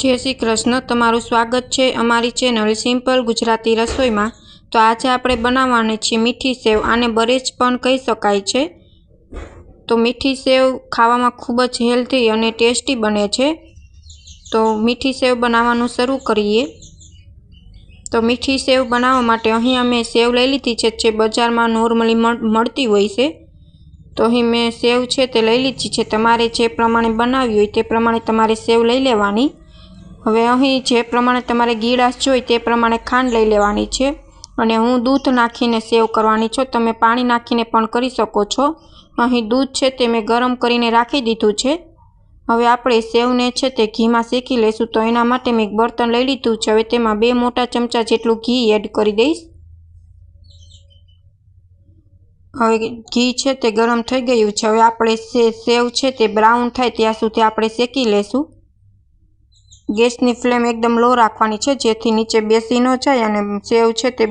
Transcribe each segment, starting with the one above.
जय श्री कृष्ण। तमारुं स्वागत है अमारी चेनल सिम्पल गुजराती रसोई में। तो आज आपणे बनाववानी छे मीठी सेव। आने बरेज पण कही शकाय छे। तो मीठी सेव खावामां खूब ज हेल्थी अने टेस्टी बने छे। तो मीठी सेव बनाववानुं शरू करीए। तो मीठी सेव बनाववा माटे अहीं अमे सेव लई लीधी छे जे बजारमां नॉर्मली मळती होय छे। तो अहीं मैं सेव छे ते लई लीधी छे। तमारे जे प्रमाणे बनावी होय ते प्रमाणे तमारे सेव लई लेवानी। हवे अहीं जे प्रमाणे तमारे गीळाश जोईए ते प्रमाणे खांड लई लेवानी छे। अने हूँ दूध नाखीने सेव करवानी छुं। तमे पाणी नाखीने पण करी शको छो। अहीं दूध छे ते मैं गरम करीने राखी दीधुं छे। हवे आपणे सेवने छे ते घीमां शेकी लेशुं। तो एना माटे मैं एक बर्तन लई लीधुं छे। हवे तेमां 2 मोटा चमचा जेटલું घी एड करी दईश। हवे घी छे ते गरम थई गयुं छे। हवे आपणे सेव छे ते ब्राउन थाय त्यां सुधी आपणे शेकी लेशुं। गैसनी फ्लेम एकदम लो राखवानी छे जेथी नीचे बेसी न जाय अने सेव छे ते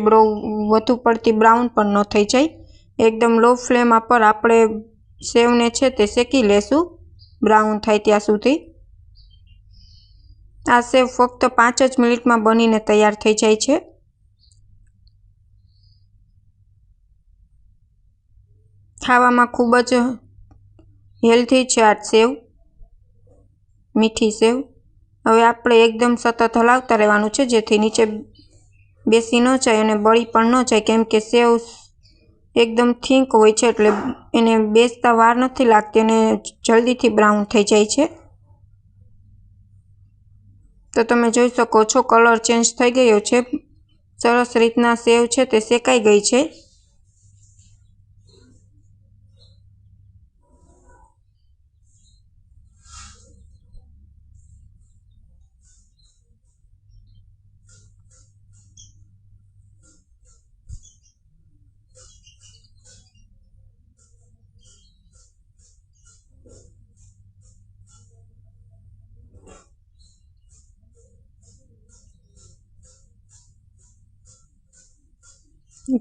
वधु पड़ती ब्राउन पण न थई जाय। एकदम लो फ्लेम पर आपणे सेवने छे ते शेकी लेशुं ब्राउन थाय त्यां सुधी। आ सेव फक्त 5 ज मिनिट में बनीने तैयार थई जाय छे। खावामां खूब ज हेल्थी छे आ सेव, मीठी सेव। हवे आपणे एकदम सतत हलावता रहेवानुं छे जेथी नीचे बेसी न जाय अने बળી पण न जाय। केम के सेव एकदम थीक होय छे एटले एने बेसता वार नथी लागती अने जल्दीथी ब्राउन थई जाय छे। तो तमे जोई शको छो कलर चेन्ज थई गयो छे। सरस रीतना सेव छे ते शेकाई गई छे।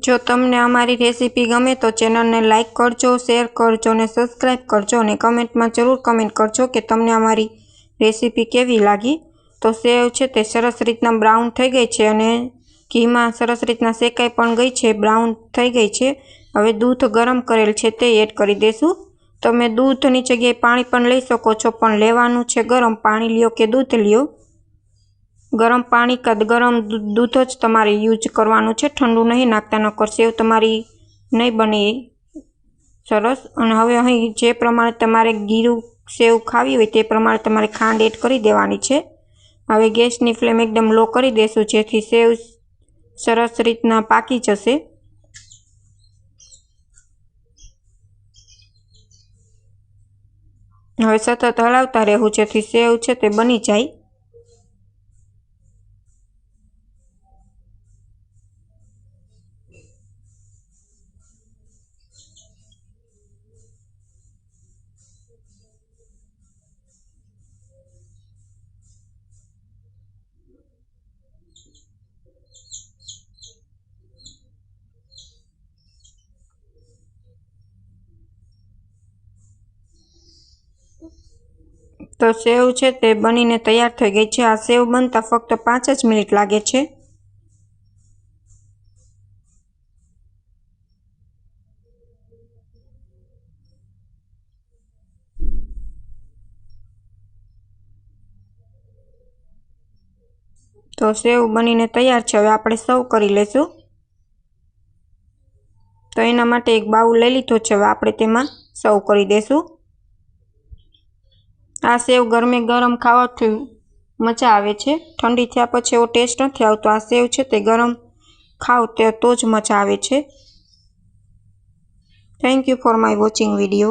जो तमने अमारी रेसिपी गमे तो चेनल ने लाइक करजो, शेर करजो ने सब्सक्राइब करजो अने कमेंट में जरूर कमेंट करजो कि तमने अमारी रेसिपी केवी लागी। तो सेव छे ते सरस रीतना ब्राउन थई गई छे अने घी में सरस रीतना शेकाई पण गई छे, ब्राउन थई गई छे। हवे दूध गरम करेल छे ते एड करी देशुं। तमे दूधनी जग्याए पाणी पण लई शको छो पण लेवानुं छे गरम पाणी ल्यो के दूध ल्यो। गरम पाणी का गरम दूध ज तमारे यूज करवानुं छे, ठंडू नहीं नाखता नकर सेव तमारी नहीं बने सरस। अने हवे अहीं जे प्रमाणे तमारे गीरू सेव खावी होय ते प्रमाणे तमारे खांड एड करी देवानी छे। हवे गैसनी फ्लेम एकदम लो करी देशुं जेथी सेव सरस रीतना पाकी जशे। हवे सतत हलावता रहेवुं जेथी सेव छे ते बनी जाय। तो सेव छे ते बनीने तैयार थई गई छे। आ सेव बनता फक्त 5 ज मिनिट लागे छे। तो सेव बनीने तैयार छे। हवे आपणे सर्व करी लेशुं। तो एना माटे एक बाउल लई लीधो छे। हवे आपणे तेमां सर्व करी देशुं। आ सेव गरमे गरम खावाथी मजा आवे छे। ठंडी थया पछी एवो टेस्ट नथी आवतो। आ सेव छे ते गरम खाओ तो ज मजा आवे छे। Thank you for my watching video.